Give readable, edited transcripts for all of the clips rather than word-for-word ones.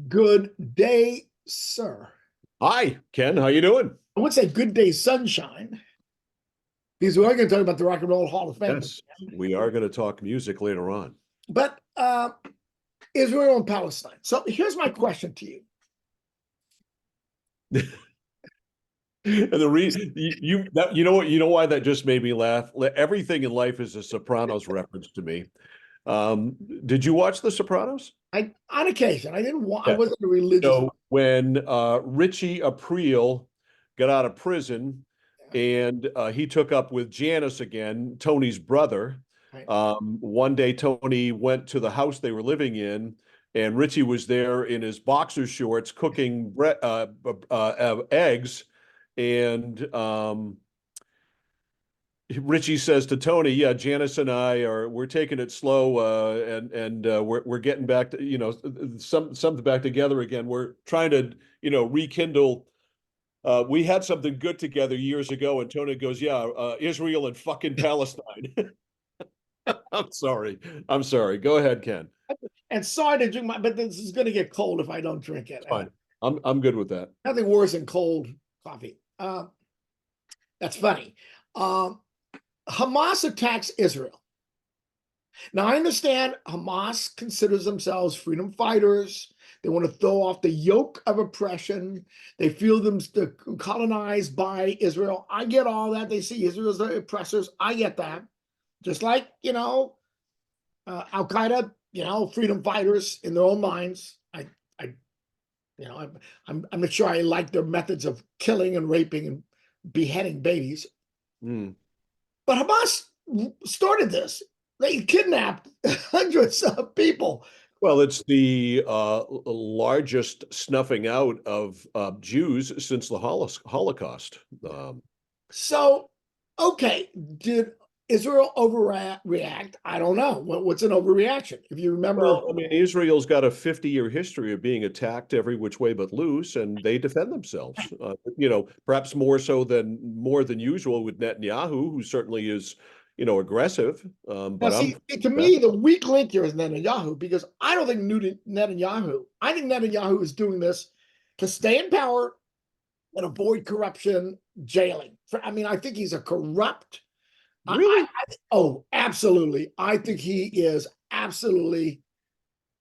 Good day, sir. Hi, Ken. How you doing? I would say good day, sunshine, because we are going to talk about the Rock and Roll Hall of Fame. Yes, we are going to talk music later on. But Israel and Palestine. So here's my question to you. And the reason you know what, you know why that just made me laugh. Everything in life is a Sopranos reference to me. Um, did you watch The Sopranos? On occasion, I didn't want. I Yeah. wasn't a religious. So when Richie Aprile got out of prison and he took up with Janice again, Tony's brother. Right. One day, Tony went to the house they were living in, and Richie was there in his boxer shorts cooking eggs. And Richie says to Tony, "Yeah, Janice and we're taking it slow, and we're getting back to something back together again. We're trying to rekindle. We had something good together years ago." And Tony goes, "Yeah, Israel and fucking Palestine." I'm sorry. Go ahead, Ken. And sorry to drink but this is going to get cold if I don't drink it. It's fine. I'm good with that. Nothing worse than cold coffee. That's funny. Hamas attacks Israel. Now, I understand Hamas considers themselves freedom fighters. They want to throw off the yoke of oppression. They feel them colonized by Israel. I get all that. They see Israel as the oppressors. I get that. Just like, Al Qaeda, freedom fighters in their own minds. I'm not sure I like their methods of killing and raping and beheading babies. Mm. But Hamas started this. They kidnapped hundreds of people. Well, it's the largest snuffing out of Jews since the Holocaust. So, okay, did Israel overreact? I don't know. What's an overreaction? If you remember, Well, I mean, Israel's got a 50-year history of being attacked every which way but loose, and they defend themselves. Perhaps more than usual with Netanyahu, who certainly is, aggressive. now But see, to me, the weak link here is Netanyahu because I don't think Netanyahu. I think Netanyahu is doing this to stay in power and avoid corruption, jailing. I think he's a corrupt. Really? Oh, absolutely. I think he is absolutely.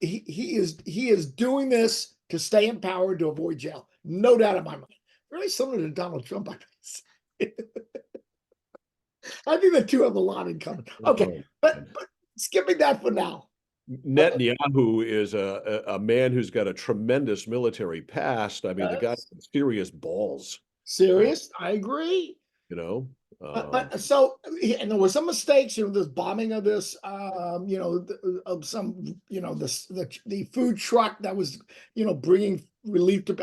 He is doing this to stay in power to avoid jail. No doubt in my mind. Really similar to Donald Trump. I think the two have a lot in common. Okay, but skipping that for now. Netanyahu is a man who's got a tremendous military past. I mean, the guy's serious balls. Serious, I agree. You know, and there were some mistakes. This bombing of this, of some, the food truck that was, bringing relief to.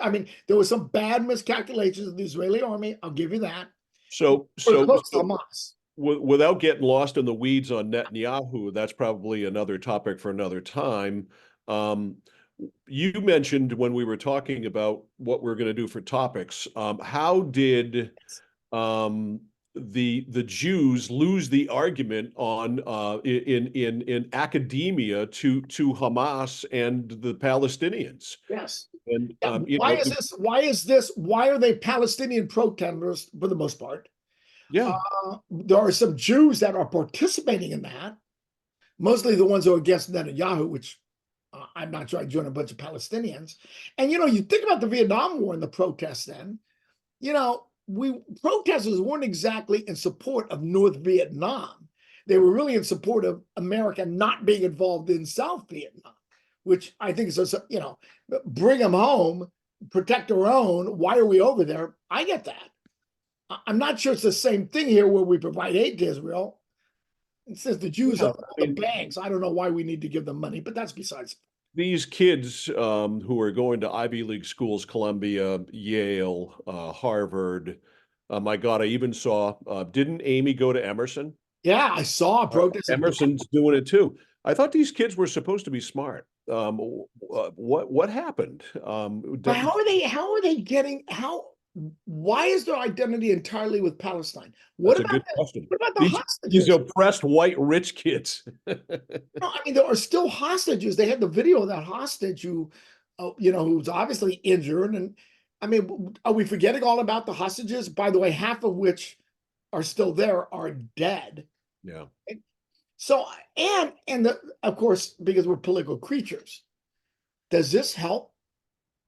There was some bad miscalculations of the Israeli army. I'll give you that. so Hamas. Without getting lost in the weeds on Netanyahu, that's probably another topic for another time. You mentioned when we were talking about what we're going to do for topics, how did the Jews lose the argument on in academia to Hamas and the Palestinians? Yes. And Why is this? Why is this? Why are they Palestinian protesters for the most part? Yeah. There are some Jews that are participating in that, mostly the ones who are against Netanyahu, which I'm not sure I join a bunch of Palestinians. And you think about the Vietnam War and the protests then, protesters weren't exactly in support of North Vietnam. They were really in support of America not being involved in South Vietnam, which I think is, bring them home, protect our own. Why are we over there? I get that. I'm not sure it's the same thing here where we provide aid to Israel. It says the Jews are the banks. I don't know why we need to give them money, but that's besides. These kids who are going to Ivy League schools, Columbia, Yale, Harvard. My God, I even saw, didn't Amy go to Emerson? Yeah, I saw a protest. Emerson's doing it too. I thought these kids were supposed to be smart. What happened? But how are they getting how Why is their identity entirely with Palestine? That's a good question. What about the These hostages? oppressed white rich kids. No, I mean, there are still hostages. They had the video of that hostage who's obviously injured. And I mean, are we forgetting all about the hostages? By the way, half of which are still there are dead. Yeah. So, of course, because we're political creatures, does this help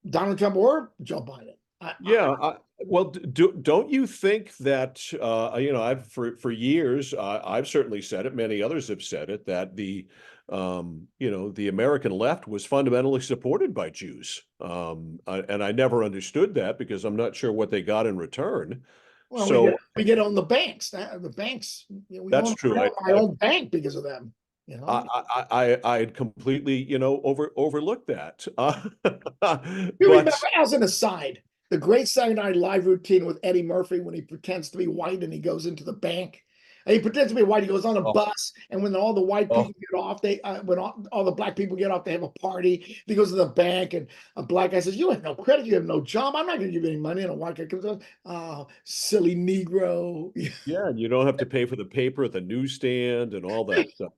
Donald Trump or Joe Biden? Yeah, well, don't you think that I've for years I've certainly said it, many others have said it, that the American left was fundamentally supported by Jews, and I never understood that because I'm not sure what they got in return. Well, So we get on the banks. The banks, we that's own true. our own bank because of them. You know, I had completely overlooked that. you remember, But as an aside, the Great Saturday Night Live routine with Eddie Murphy when he pretends to be white and he goes into the bank. And he pretends to be white. He goes on a oh, bus, and when all the white oh, people get off, when all the black people get off, they have a party. He goes to the bank, and a black guy says, "You have no credit. You have no job. I'm not going to give you any money." And a white guy comes up, "Oh, silly Negro." yeah, you don't have to pay for the paper at the newsstand and all that stuff.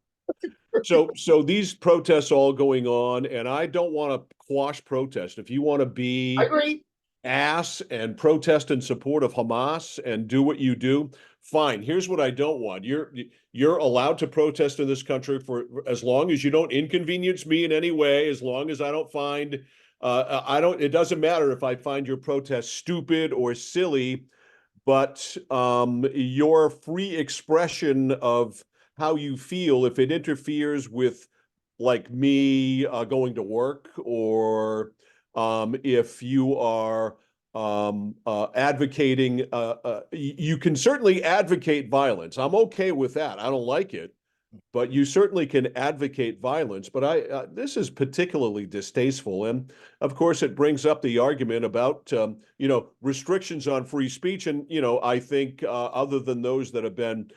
So these protests all going on, and I don't want to quash protest. If you want to I be agree. ass and protest in support of Hamas and do what you do, fine. Here's what I don't want. You're allowed to protest in this country for as long as you don't inconvenience me in any way, as long as I don't find I don't it doesn't matter if I find your protest stupid or silly, but your free expression of how you feel, if it interferes with like me going to work, or if you are advocating, you can certainly advocate violence. I'm okay with that. I don't like it, but you certainly can advocate violence. But this is particularly distasteful, and of course, it brings up the argument about restrictions on free speech, and I think other than those that have been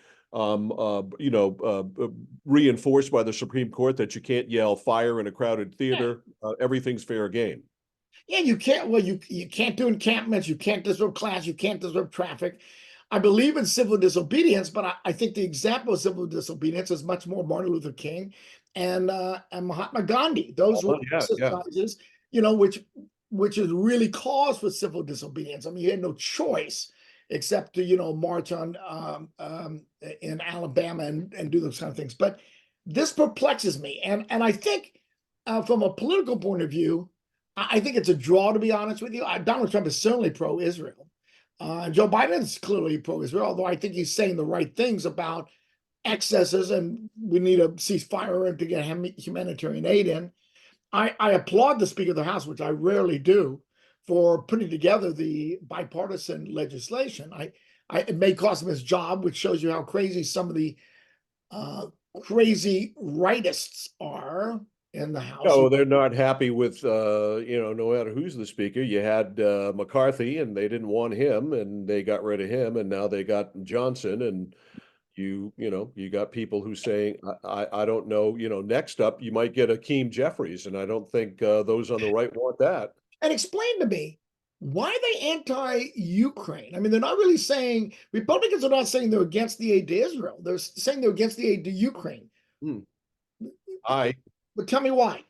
reinforced by the Supreme Court that you can't yell fire in a crowded theater, everything's fair game. Yeah, you can't. Well, you can't do encampments. You can't disrupt class. You can't disrupt traffic. I believe in civil disobedience, but I think the example of civil disobedience is much more Martin Luther King and Mahatma Gandhi. Those were Yeah, yeah. exercises, which is really cause for civil disobedience. I mean, you had no choice except to march on in Alabama and do those kind of things. But this perplexes me, and I think from a political point of view, I think it's a draw, to be honest with you. Donald Trump is certainly pro-Israel. Joe Biden is clearly pro-Israel, although I think he's saying the right things about excesses and we need a ceasefire and to get humanitarian aid in. I applaud the Speaker of the House, which I rarely do, for putting together the bipartisan legislation. It may cost him his job, which shows you how crazy some of the crazy rightists are in the House. Oh, they're not happy with no matter who's the speaker. You had McCarthy, and they didn't want him, and they got rid of him, and now they got Johnson, and you got people who saying, I don't know. Next up you might get Akeem Jeffries, and I don't think those on the right want that. And explain to me, why are they anti-Ukraine? I mean, they're not really saying, Republicans are not saying they're against the aid to Israel. They're saying they're against the aid to Ukraine. Hmm. But tell me why.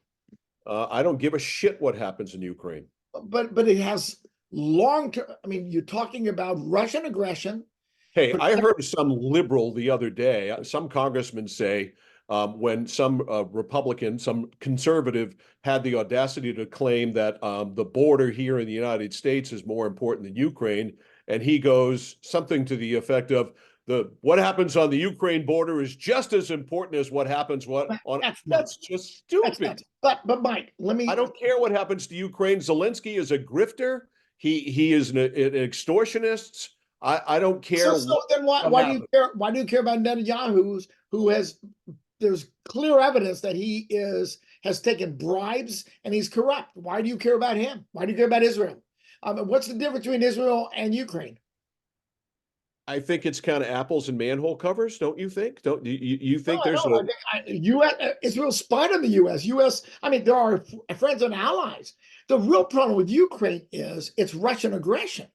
I don't give a shit what happens in Ukraine. But it has long term. I mean, you're talking about Russian aggression. Hey, I heard some liberal the other day, some congressman say, when some Republican, some conservative had the audacity to claim that the border here in the United States is more important than Ukraine. And he goes something to the effect of, what happens on the Ukraine border is just as important as what happens on. That's just stupid. But Mike, I don't care what happens to Ukraine. Zelensky is a grifter. He is an extortionist. I don't care. So then why do you care? Why do you care about Netanyahu, there's clear evidence that he has taken bribes and he's corrupt? Why do you care about him? Why do you care about Israel? What's the difference between Israel and Ukraine? I think it's kind of apples and manhole covers, don't you think? Don't you think there's Israel spied on the U.S. I mean, there are friends and allies. The real problem with Ukraine is it's Russian aggression.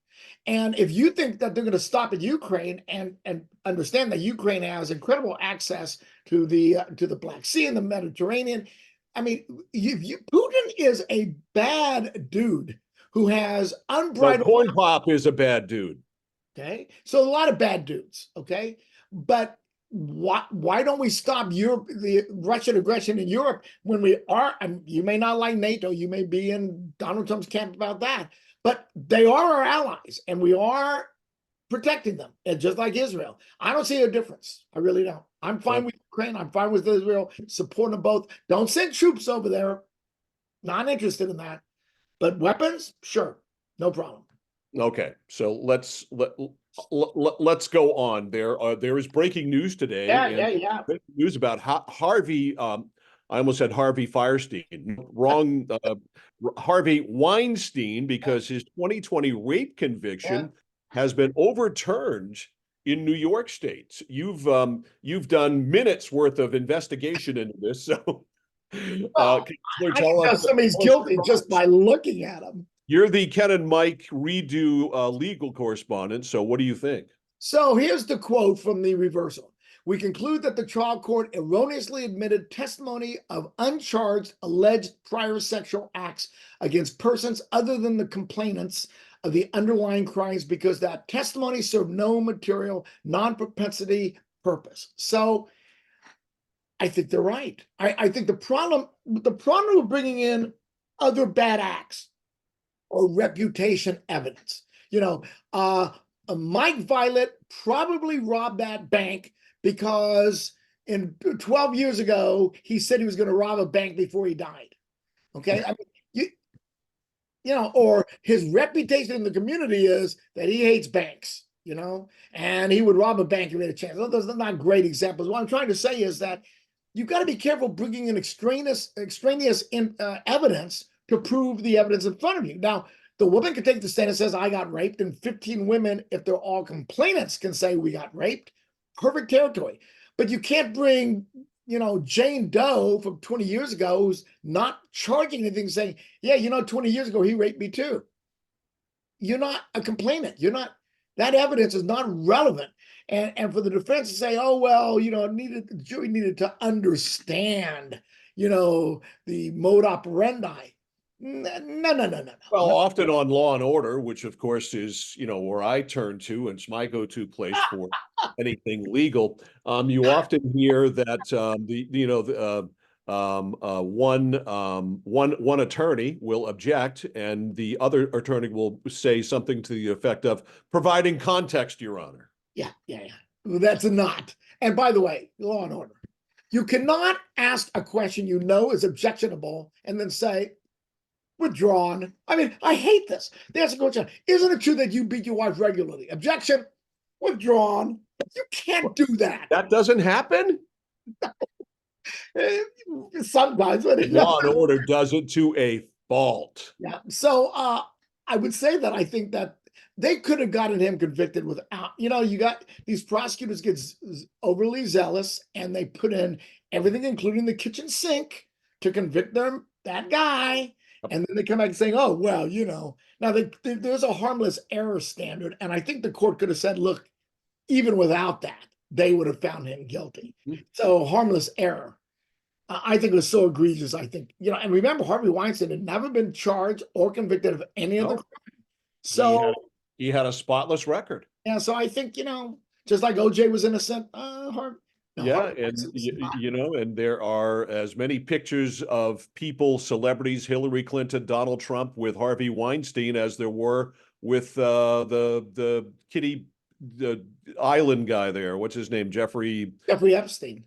And if you think that they're going to stop at Ukraine and understand that Ukraine has incredible access to the Black Sea and the Mediterranean, I mean, Putin is a bad dude who has No, unbridled. Corn Pop is a bad dude. Okay, so a lot of bad dudes. Okay, but why don't we stop the Russian aggression in Europe when we are? And you may not like NATO, you may be in Donald Trump's camp about that, but they are our allies, and we are protecting them, and just like Israel. I don't see a difference. I really don't. I'm fine with Ukraine. I'm fine with Israel, supporting them both. Don't send troops over there. Not interested in that. But weapons, sure, no problem. Okay, so let's go on. There is breaking news today. Yeah. Breaking news about Harvey. I almost said Harvey Firestein. Wrong. Harvey Weinstein, because his 2020 rape conviction has been overturned in New York State. You've done minutes worth of investigation into this, so. Well, I can tell somebody's guilty just by looking at him. You're the Ken and Mike redo legal correspondent. So what do you think? So here's the quote from the reversal. We conclude that the trial court erroneously admitted testimony of uncharged alleged prior sexual acts against persons other than the complainants of the underlying crimes because that testimony served no material non-propensity purpose. So I think they're right. I think the problem with bringing in other bad acts or reputation evidence. Mike Violet probably robbed that bank because 12 years ago, he said he was going to rob a bank before he died. Okay. I mean, or his reputation in the community is that he hates banks, and he would rob a bank if he had a chance. Those are not great examples. What I'm trying to say is that you've got to be careful bringing in extraneous evidence to prove the evidence in front of you. Now, the woman can take the stand and says, I got raped, and 15 women, if they're all complainants, can say we got raped. Perfect territory. But you can't bring, Jane Doe from 20 years ago who's not charging anything saying, yeah, 20 years ago, he raped me too. You're not a complainant. That evidence is not relevant. And for the defense to say, oh, well, the jury needed to understand, the mode operandi. No. Well, often on Law and Order, which of course is, where I turn to, and it's my go-to place for anything legal. You often hear that one attorney will object, and the other attorney will say something to the effect of providing context, Your Honor. Yeah. Well, that's a not. And by the way, Law and Order, you cannot ask a question is objectionable and then say, withdrawn. I mean, I hate this. There's a question. Isn't it true that you beat your wife regularly? Objection. Withdrawn. You can't do that. That doesn't happen? Sometimes. Law and Order does it to a fault. Yeah. So I would say that I think that they could have gotten him convicted without, you got these prosecutors get overly zealous and they put in everything, including the kitchen sink, to convict that guy. And then they come back and saying, oh, well, now there's a harmless error standard. And I think the court could have said, look, even without that, they would have found him guilty. So harmless error. I think it was so egregious. I think, and remember, Harvey Weinstein had never been charged or convicted of any other crime. So he had a spotless record. Yeah. So I think, just like OJ was innocent, and there are as many pictures of people, celebrities, Hillary Clinton, Donald Trump with Harvey Weinstein as there were with the kitty, the island guy there. What's his name? Jeffrey Epstein.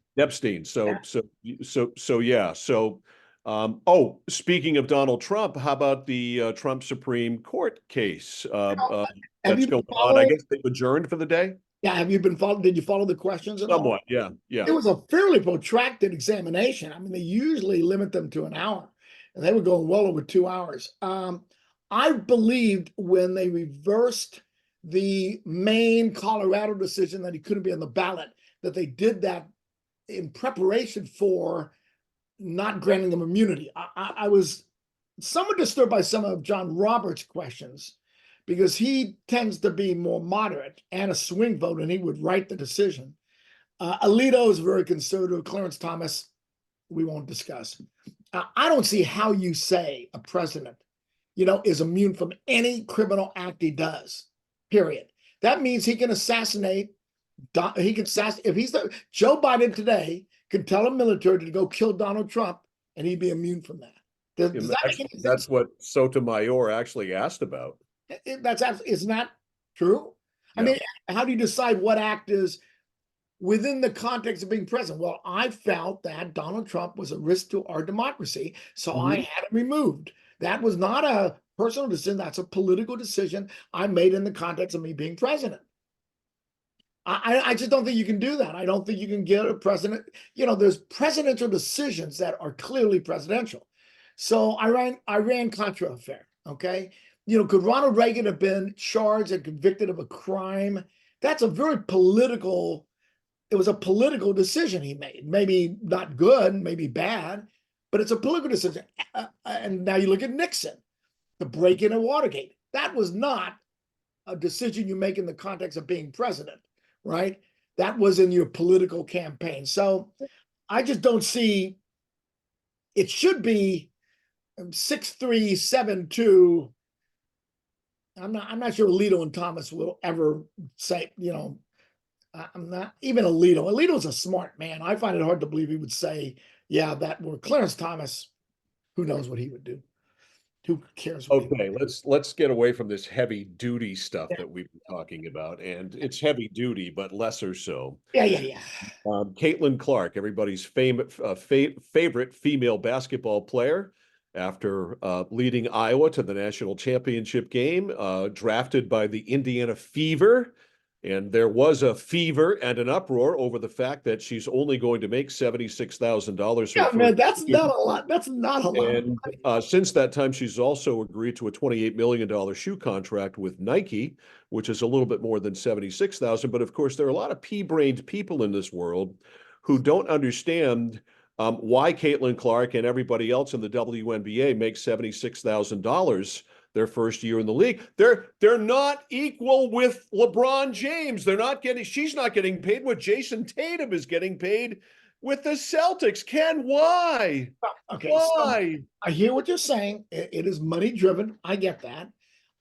Speaking of Donald Trump, how about the Trump Supreme Court case that's going on? I guess they've adjourned for the day. Yeah, have you been following? Did you follow the questions? Somewhat, yeah. It was a fairly protracted examination. I mean, they usually limit them to an hour, and they were going well over 2 hours. I believed when they reversed the Maine Colorado decision that he couldn't be on the ballot, that they did that in preparation for not granting him immunity. I was somewhat disturbed by some of John Roberts' questions because he tends to be more moderate and a swing vote, and he would write the decision. Alito is very conservative. Clarence Thomas, we won't discuss. I don't see how you say a president, is immune from any criminal act he does. Period. That means he can assassinate. He can assassinate. If Joe Biden today could tell a military to go kill Donald Trump, and he'd be immune from that. Does that make any sense? That's what Sotomayor actually asked about. That's absolutely, isn't that true? Yeah. I mean, how do you decide what act is within the context of being president? Well, I felt that Donald Trump was a risk to our democracy, so I had him removed. That was not a personal decision. That's a political decision I made in the context of me being president. I just don't think you can do that. I don't think you can get a president. There's presidential decisions that are clearly presidential. So I ran Contra affair. Okay. Could Ronald Reagan have been charged and convicted of a crime? That's a very political. It was a political decision he made. Maybe not good, maybe bad, but it's a political decision. And now you look at Nixon, the break-in of Watergate. That was not a decision you make in the context of being president, right? That was in your political campaign. So I just don't see. It should be 6-3, 7-2. I'm not sure Alito and Thomas will ever say, I'm not even Alito. Alito's a smart man. I find it hard to believe he would say, yeah, that were Clarence Thomas, who knows what he would do? Who cares? Okay, let's get away from this heavy duty stuff that we've been talking about, and it's heavy duty, but lesser so. Yeah. Caitlin Clark, everybody's favorite female basketball player, after leading Iowa to the national championship game, drafted by the Indiana Fever. And there was a fever and an uproar over the fact that she's only going to make $76,000. Yeah, man, that's not a lot. That's not a lot. And since that time, she's also agreed to a $28 million shoe contract with Nike, which is a little bit more than $76,000. But of course, there are a lot of pea-brained people in this world who don't understand why Caitlin Clark and everybody else in the WNBA makes $76,000 their first year in the league. They're not equal with LeBron James. She's not getting paid what Jason Tatum is getting paid with the Celtics. Ken, why? Okay, why? So I hear what you're saying. It is money driven. I get that.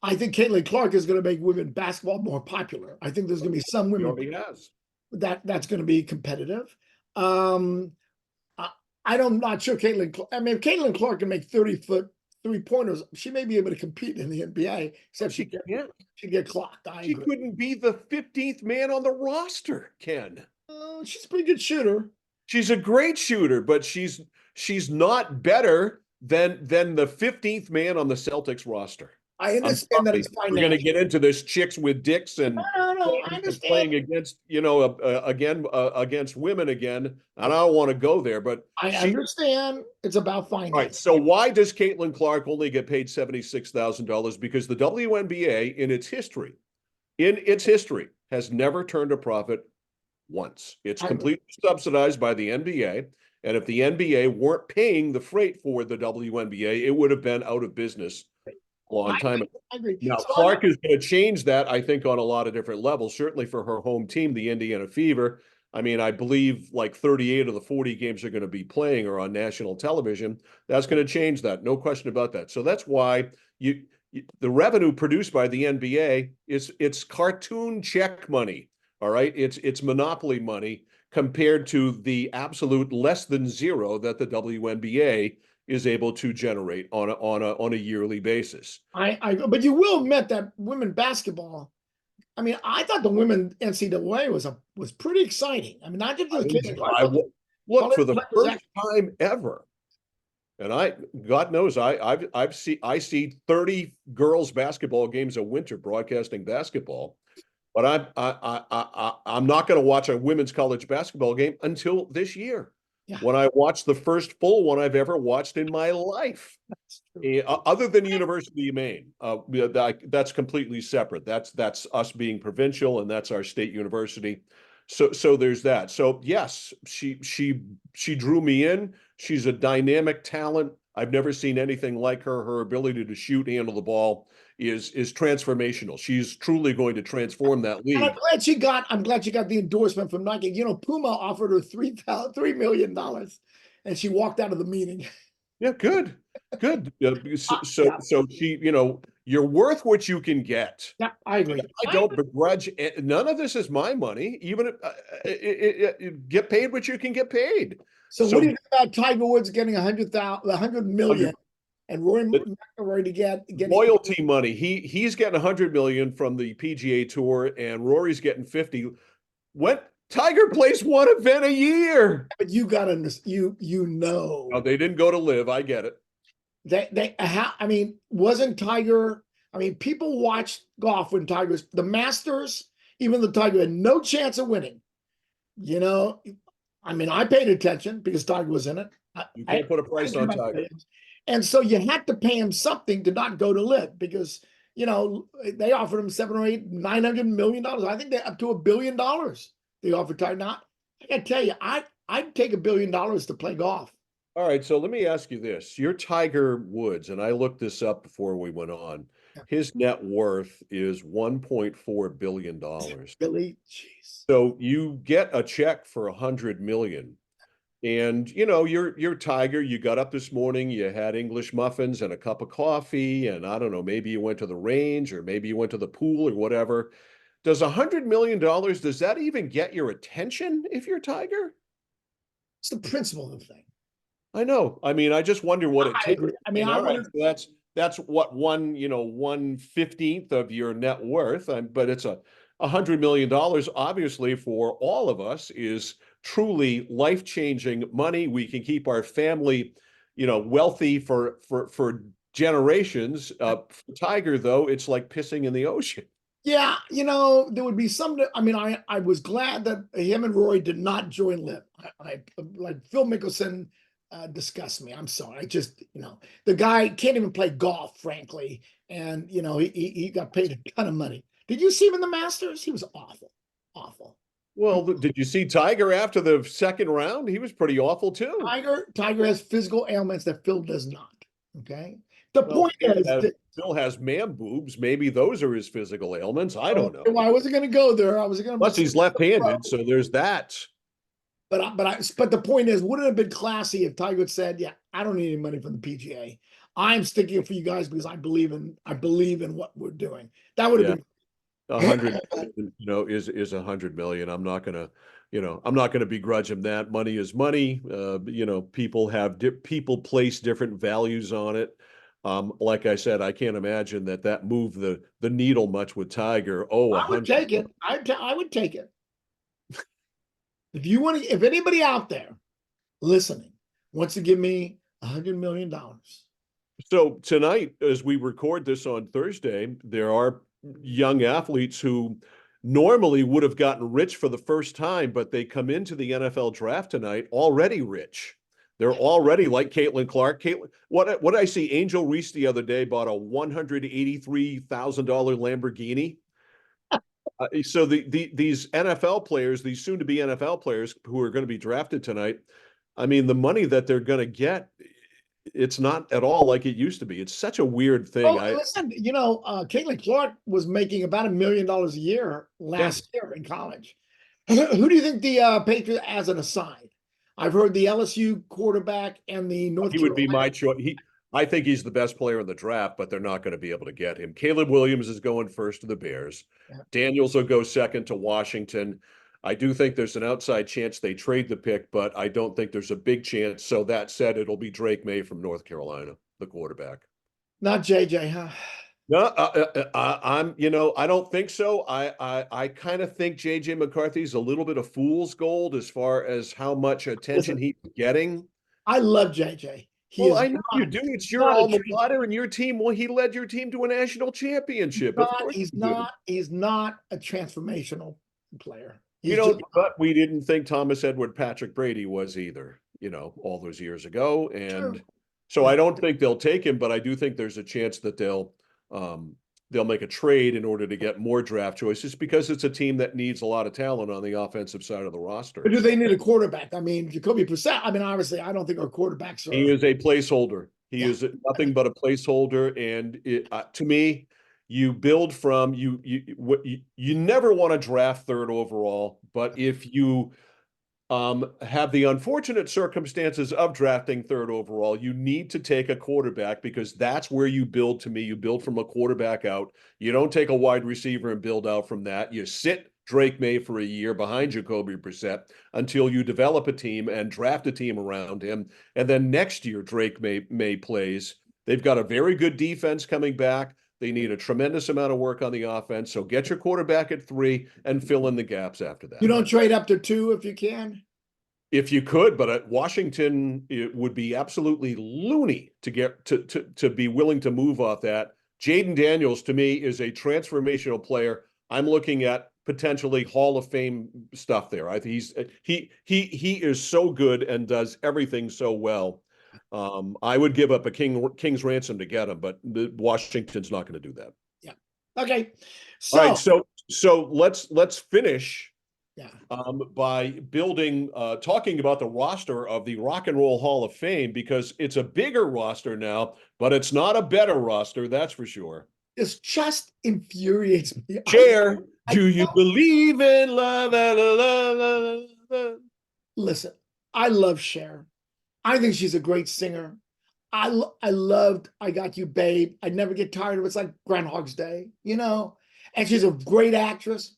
I think Caitlin Clark is going to make women basketball more popular. I think there's going to be some women that's going to be competitive. I'm not sure Caitlin. I mean, if Caitlin Clark can make 30-foot three-pointers, she may be able to compete in the NBA, except she'd get clocked. She couldn't be the 15th man on the roster, Ken. She's a pretty good shooter. She's a great shooter, but she's not better than the 15th man on the Celtics roster. I understand that it's financial. We're going to get into this chicks with dicks and no, I understand. Playing against against women again, and I don't want to go there, but I understand it's about finance. Right. So why does Caitlin Clark only get paid $76,000? Because the WNBA in its history has never turned a profit once. It's completely subsidized by the NBA. And if the NBA weren't paying the freight for the WNBA, it would have been out of business a long time ago. I agree. Now, Clark is going to change that, I think, on a lot of different levels, certainly for her home team, the Indiana Fever. I mean, I believe like 38 of the 40 games are going to be playing or on national television. That's going to change that. No question about that. So that's why the revenue produced by the NBA it's cartoon check money. All right. It's monopoly money compared to the absolute less than zero that the WNBA is able to generate on a yearly basis. But you will admit that women basketball. I mean, I thought the women NCAA was pretty exciting. I mean, not just the kids. Look, for the first time ever, and God knows, I see 30 girls basketball games a winter broadcasting basketball, but I'm not going to watch a women's college basketball game until this year. Yeah. When I watched the first full one I've ever watched in my life, other than University of Maine, that's completely separate. That's us being provincial, and that's our state university. So there's that. So yes, she drew me in. She's a dynamic talent. I've never seen anything like her. Her ability to shoot, handle the ball is transformational. She's truly going to transform that And league. I'm glad she got the endorsement from Nike. You know, Puma offered her $3 million, and she walked out of the meeting. Yeah, good, good. Yeah, So she, you're worth what you can get. yeah, I agree. I don't begrudge. None of this is my money. Even if get paid what you can get paid. So what do So you think about Tiger Woods getting 100 million, and Rory McIlroy getting? royalty money. He's getting 100 million from the PGA Tour, and Rory's getting 50. What Tiger plays one event a year. But you got to you know Oh, they didn't go to live. I get it. I mean, wasn't Tiger? I mean, people watched golf when Tiger's the Masters. Even the Tiger had no chance of winning. You know, I mean, I paid attention because Tiger was in it. You can't put a price on Tiger. And so you had to pay him something to not go to live because they offered him 7 or 8, 900 million dollars. I think they up to $1 billion. They offered Tiger. Not, I gotta tell you, I'd take $1 billion to play golf. All right, so let me ask you this. You're Tiger Woods, and I looked this up before we went on. His net worth is $1.4 billion. Billy, jeez. So you get a check for 100 million. And you're Tiger. You got up this morning, you had English muffins and a cup of coffee, and I don't know, maybe you went to the range or maybe you went to the pool or whatever. Does $100 million, does that even get your attention if you're Tiger? It's the principle of the thing. I know. I mean, I just wonder what it I takes. agree. I mean, All right, so that's what 1/15 of your net worth. But it's $100 million, obviously, for all of us is truly life-changing money. We can keep our family, wealthy for generations. For Tiger, though, it's like pissing in the ocean. Yeah, there would be some. I mean, I was glad that him and Roy did not join Live. I like Phil Mickelson disgusts me. I'm sorry. I just, the guy can't even play golf, frankly, and he got paid a ton of money. Did you see him in the Masters? He was awful, awful. Well, did you see Tiger after the second round? He was pretty awful too. Tiger has physical ailments that Phil does not. Okay. The point is that Phil has man boobs. Maybe those are his physical ailments. I don't know. Well, I wasn't going to go there. I was going to. Plus, he's left-handed, so there's that. But the point is, wouldn't it have been classy if Tiger had said, "Yeah, I don't need any money from the PGA. I'm sticking it for you guys because I believe in what we're doing." That would have been 100, is 100 million. I'm not gonna begrudge him that. Money is money. People place different values on it. Like I said, I can't imagine that moved the needle much with Tiger. Oh, I would take it. I would take it. If anybody out there listening wants to give me $100 million. So tonight, as we record this on Thursday, there are young athletes who normally would have gotten rich for the first time, but they come into the NFL draft tonight already rich. They're already like Caitlin Clark. What did I see? Angel Reese the other day bought a $183,000 Lamborghini. So these NFL players, these soon-to-be NFL players who are going to be drafted tonight, I mean, the money that they're going to get, it's not at all like it used to be. It's such a weird thing. Listen, Caitlin Clark was making about $1 million a year last year in college. Who do you think the Patriots as an aside? I've heard the LSU quarterback and the North Carolina. He would be my choice. I think he's the best player in the draft, but they're not going to be able to get him. Caleb Williams is going first to the Bears. Yeah. Daniels will go second to Washington. I do think there's an outside chance they trade the pick, but I don't think there's a big chance. So that said, it'll be Drake May from North Carolina, the quarterback. Not JJ, huh? No, I don't think so. I kind of think JJ McCarthy's a little bit of fool's gold as far as how much attention he's getting. I love JJ. I know you do. It's your alma mater and your team. Well, he led your team to a national championship. He's not a transformational player. But we didn't think Thomas Edward Patrick Brady was either, all those years ago. And so I don't think they'll take him, but I do think there's a chance that they'll make a trade in order to get more draft choices because it's a team that needs a lot of talent on the offensive side of the roster. But do they need a quarterback? I mean, Jacoby Brissett. I mean, obviously, I don't think our quarterbacks are. He is a placeholder. He Yeah. is nothing but a placeholder, and to me, you build from you never want to draft third overall, but if you have the unfortunate circumstances of drafting third overall, you need to take a quarterback because that's where you build. To me, you build from a quarterback out. You don't take a wide receiver and build out from that. You sit Drake May for a year behind Jacoby Brissett until you develop a team and draft a team around him. And then next year, Drake May plays. They've got a very good defense coming back. They need a tremendous amount of work on the offense. So get your quarterback at 3 and fill in the gaps after that. You don't trade up to 2 if you can? If you could, but at Washington, it would be absolutely loony to get to be willing to move off that. Jaden Daniels, to me, is a transformational player. I'm looking at potentially Hall of Fame stuff there. I think he is so good and does everything so well. I would give up a king's ransom to get him, but Washington's not going to do that. Yeah. Okay. All right, So so let's finish yeah. by building, talking about the roster of the Rock and Roll Hall of Fame, because it's a bigger roster now, but it's not a better roster, that's for sure. This just infuriates me. Chair, I do you don't- believe in love? Listen, I love Cher. I think she's a great singer. I loved I Got You, Babe. I never get tired of it. It's like Groundhog's Day, you know? And she's a great actress.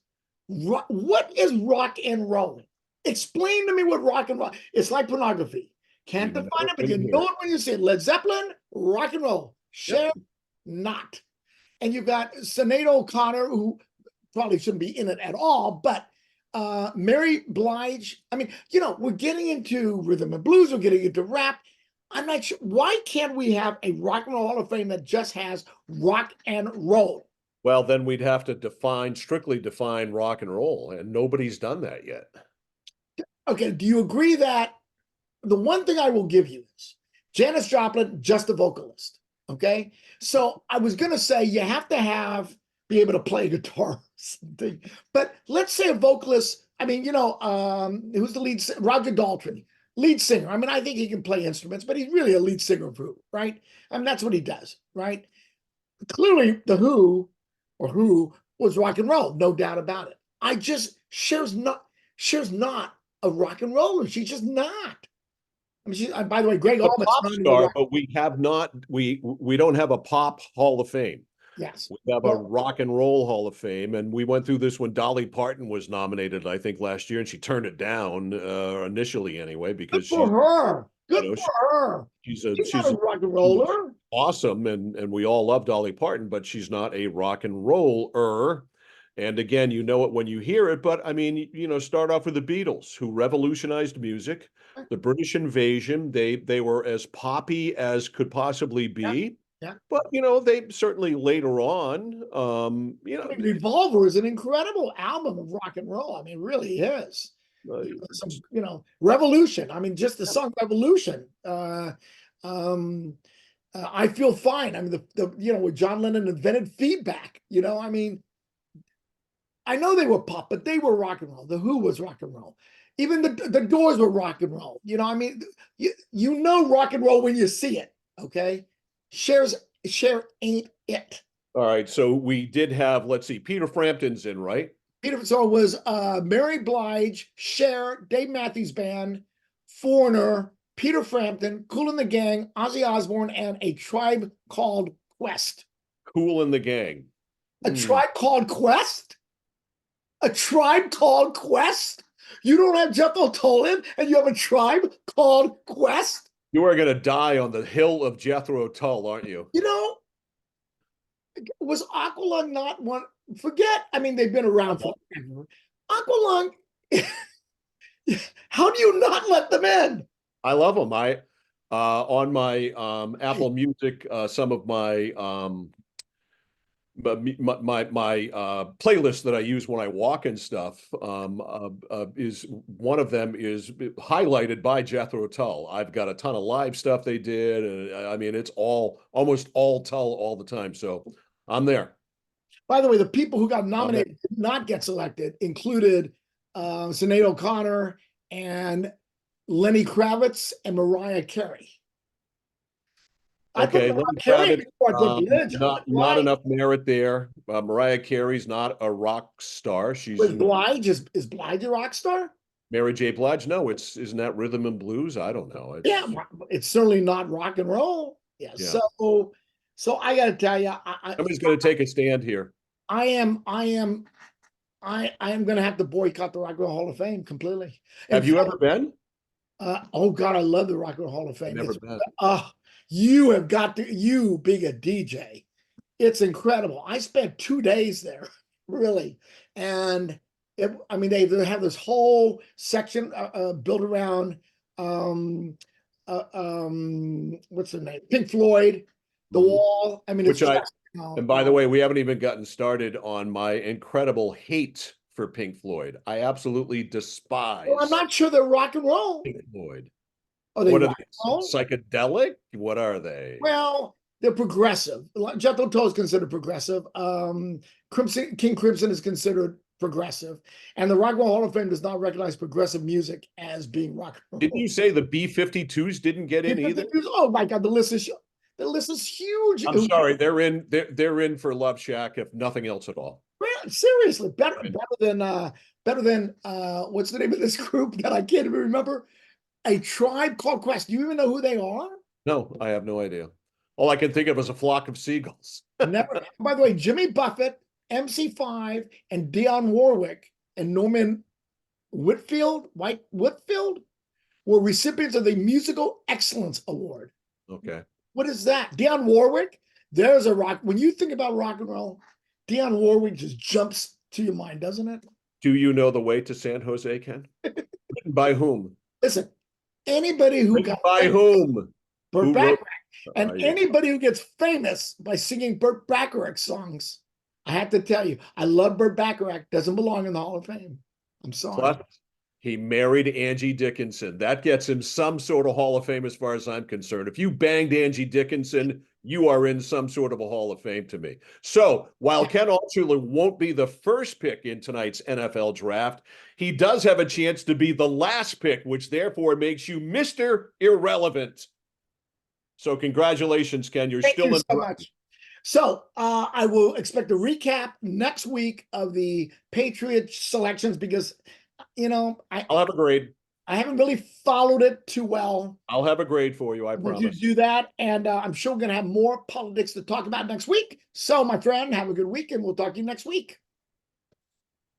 What is rock and roll? Explain to me what rock and roll. It's like pornography. Can't You've define never it, but been you here. know it when you see it. Led Zeppelin, rock and roll. Cher, not. And you've got Sinead O'Connor, who probably shouldn't be in it at all, but Mary Blige. I mean, you know, we're getting into rhythm and blues, we're getting into rap. I'm not sure. Why can't we have a Rock and Roll Hall of Fame that just has rock and roll? Well, then we'd have to strictly define rock and roll, and nobody's done that yet. Okay, do you agree that the one thing I will give you is Janis Joplin, just a vocalist? Okay, so I was going to say you have to be able to play guitar or something, but let's say a vocalist. I mean, you know, who's the lead? Roger Daltrey, lead singer. I mean, I think he can play instruments, but he's really a lead singer of Who, right? I mean, that's what he does, right? Clearly, the Who was rock and roll, no doubt about it. Cher's not a rock and roller. She's just not. I mean, by the way, Greg A Allman's pop not in the star, rock. but we don't have a pop Hall of Fame. Yes. We have a rock and roll Hall of Fame, and we went through this when Dolly Parton was nominated, I think, last year, and she turned it down initially anyway because Good for her. Good you know, for her. she's not a rock and roller. awesome, and we all love Dolly Parton, but she's not a rock and roller. And again, you know it when you hear it, but I mean, you know, start off with the Beatles, who revolutionized music. The British invasion, they were as poppy as could possibly be. Yeah. But you know, they certainly later on, you know, I mean, Revolver is an incredible album of rock and roll. I mean, it really is. You know, Revolution. I mean, just the song Revolution. I Feel Fine. I mean, you know, John Lennon invented feedback. You know, I mean, I know they were pop, but they were rock and roll. The Who was rock and roll. Even the Doors were rock and roll. You know, I mean, you know rock and roll when you see it. Okay, Cher ain't it. All right, so we did have, let's see, Peter Frampton's in, right? So it was Mary Blige, Cher, Dave Matthews Band, Foreigner, Peter Frampton, Kool and the Gang, Ozzy Osbourne, and A Tribe Called Quest. Kool and the Gang. A Tribe Called Quest? A Tribe Called Quest? You don't have Jethro Tull in, and you have a Tribe Called Quest? You are going to die on the hill of Jethro Tull, aren't you? You know, was Aqualung not one? Forget, I mean, they've been around forever. Aqualung, how do you not let them in? I love them. On my Apple Music, some of my playlist that I use when I walk and stuff is one of them is highlighted by Jethro Tull. I've got a ton of live stuff they did, and I mean it's almost all Tull all the time. So I'm there. By the way, the people who got nominated did not get selected included Sinead O'Connor and Lenny Kravitz and Mariah Carey. I put Okay, Mariah Lenny Carey Kravitz, before I put religion. not enough merit there. Mariah Carey's not a rock star. She's Was Blige is Blige a rock star? Mary J. Blige. No, isn't that rhythm and blues? I don't know. Yeah, it's certainly not rock and roll. Yeah. Yeah. So I got to tell you, Somebody's going to take a stand here. I am going to have to boycott the Rock and Roll Hall of Fame completely. Have you ever been? Oh God, I love the Rock and Roll Hall of Fame. Never been. You have got to, you being a DJ, it's incredible. I spent 2 days there, really, and I mean, they have this whole section built around what's the name? Pink Floyd, the wall. I mean, and by the way, we haven't even gotten started on my incredible hate for Pink Floyd. I absolutely despise. Well, I'm not sure they're rock and roll. Pink Floyd. Are they what rock are they? Psychedelic? What are they? Well, they're progressive. Jethro Tull is considered progressive. King Crimson is considered progressive, and the Rock and Roll Hall of Fame does not recognize progressive music as being rock and roll. Didn't you say the B-52s didn't get in either? Oh my God, the list is huge. I'm sorry, they're in for Love Shack, if nothing else at all. Man, seriously, better than what's the name of this group that I can't even remember? A Tribe Called Quest. Do you even know who they are? No, I have no idea. All I can think of is a flock of seagulls. Never. By the way, Jimmy Buffett, MC5, and Dionne Warwick and Norman Whitfield were recipients of the Musical Excellence Award. Okay. What is that? Dionne Warwick? There's a rock. When you think about rock and roll, Dionne Warwick just jumps to your mind, doesn't it? Do you know The Way to San Jose, Ken? Written by whom? Listen, anybody who got by whom? Burt Bacharach. And anybody who gets famous by singing Burt Bacharach songs, I have to tell you, I love Burt Bacharach. Doesn't belong in the Hall of Fame. I'm sorry. Plus, he married Angie Dickinson. That gets him some sort of Hall of Fame as far as I'm concerned. If you banged Angie Dickinson, you are in some sort of a Hall of Fame to me. So while Ken Altshuler won't be the first pick in tonight's NFL draft, he does have a chance to be the last pick, which therefore makes you Mr. Irrelevant. So congratulations, Ken. Thank you so much. So I will expect a recap next week of the Patriots selections because, I'll have a grade. I haven't really followed it too well. I'll have a grade for you, I promise. Would you do that? And I'm sure we're going to have more politics to talk about next week. So, my friend, have a good week, and we'll talk to you next week.